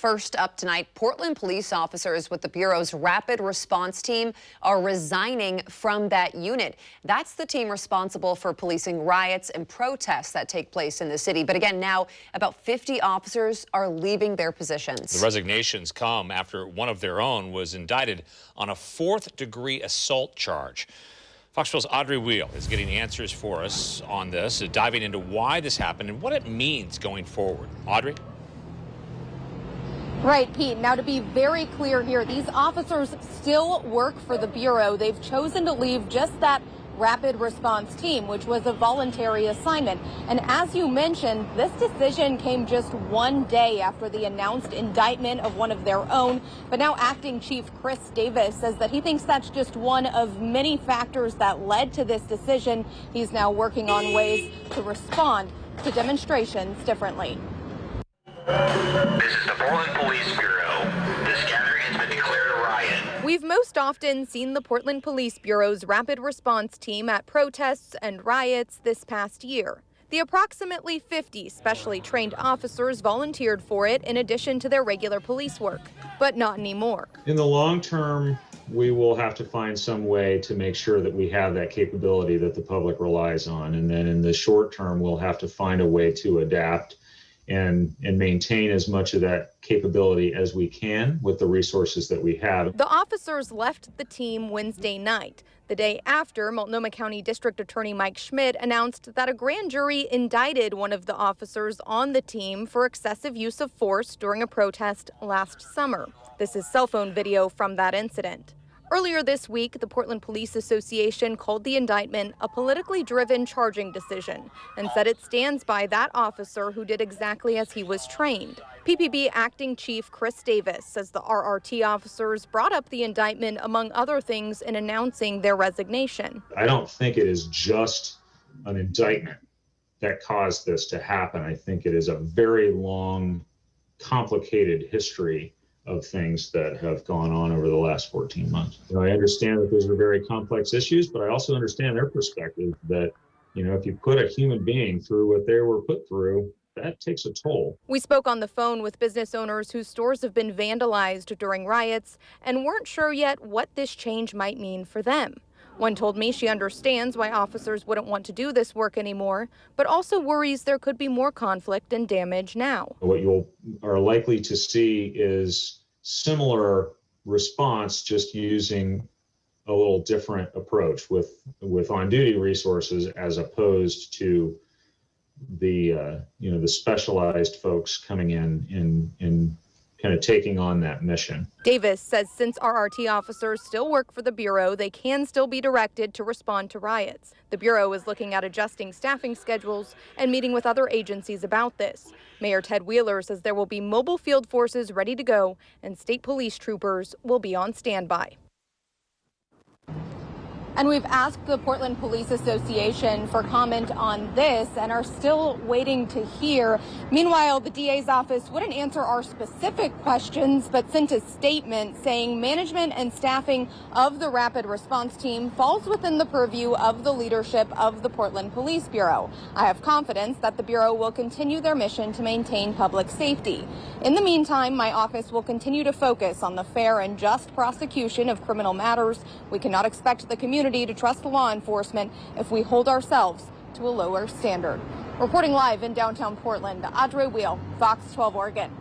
First up tonight, Portland police officers with the Bureau's rapid response team are resigning from that unit. That's the team responsible for policing riots and protests that take place in the city. But again, now about 50 officers are leaving their positions. The resignations come after one of their own was indicted on a fourth-degree assault charge. Fox 12's Audrey Wheel is getting answers for us on this, diving into why this happened and what it means going forward. Audrey? Right, Pete. Now, to be very clear here, these officers still work for the Bureau. They've chosen to leave just that rapid response team, which was a voluntary assignment. And as you mentioned, this decision came just one day after the announced indictment of one of their own. But now Acting Chief Chris Davis says that he thinks that's just one of many factors that led to this decision. He's now working on ways to respond to demonstrations differently. This is the Portland Police Bureau. This gathering has been declared a riot. We've most often seen the Portland Police Bureau's rapid response team at protests and riots this past year. The approximately 50 specially trained officers volunteered for it in addition to their regular police work, but not anymore. In the long term, we will have to find some way to make sure that we have that capability that the public relies on. And then in the short term, we'll have to find a way to adapt and maintain as much of that capability as we can with the resources that we have. The officers left the team Wednesday night, the day after Multnomah County District Attorney Mike Schmidt announced that a grand jury indicted one of the officers on the team for excessive use of force during a protest last summer. This is cell phone video from that incident. Earlier this week, the Portland Police Association called the indictment a politically driven charging decision and said it stands by that officer who did exactly as he was trained. PPB Acting Chief Chris Davis says the RRT officers brought up the indictment, among other things, in announcing their resignation. I don't think it is just an indictment that caused this to happen. I think it is a very long, complicated history of things that have gone on over the last 14 months. I understand that those are very complex issues, but I also understand their perspective that, if you put a human being through what they were put through, that takes a toll. We spoke on the phone with business owners whose stores have been vandalized during riots and weren't sure yet what this change might mean for them. One told me she understands why officers wouldn't want to do this work anymore, but also worries there could be more conflict and damage now. What you are likely to see is similar response, just using a little different approach with on-duty resources as opposed to the the specialized folks coming in kind of taking on that mission. Davis says since RRT officers still work for the Bureau, they can still be directed to respond to riots. The Bureau is looking at adjusting staffing schedules and meeting with other agencies about this. Mayor Ted Wheeler says there will be mobile field forces ready to go and state police troopers will be on standby. And we've asked the Portland Police Association for comment on this and are still waiting to hear. Meanwhile, the DA's office wouldn't answer our specific questions, but sent a statement saying management and staffing of the rapid response team falls within the purview of the leadership of the Portland Police Bureau. I have confidence that the Bureau will continue their mission to maintain public safety. In the meantime, my office will continue to focus on the fair and just prosecution of criminal matters. We cannot expect the community to trust law enforcement if we hold ourselves to a lower standard. Reporting live in downtown Portland, Audrey Wheel, Fox 12 Oregon.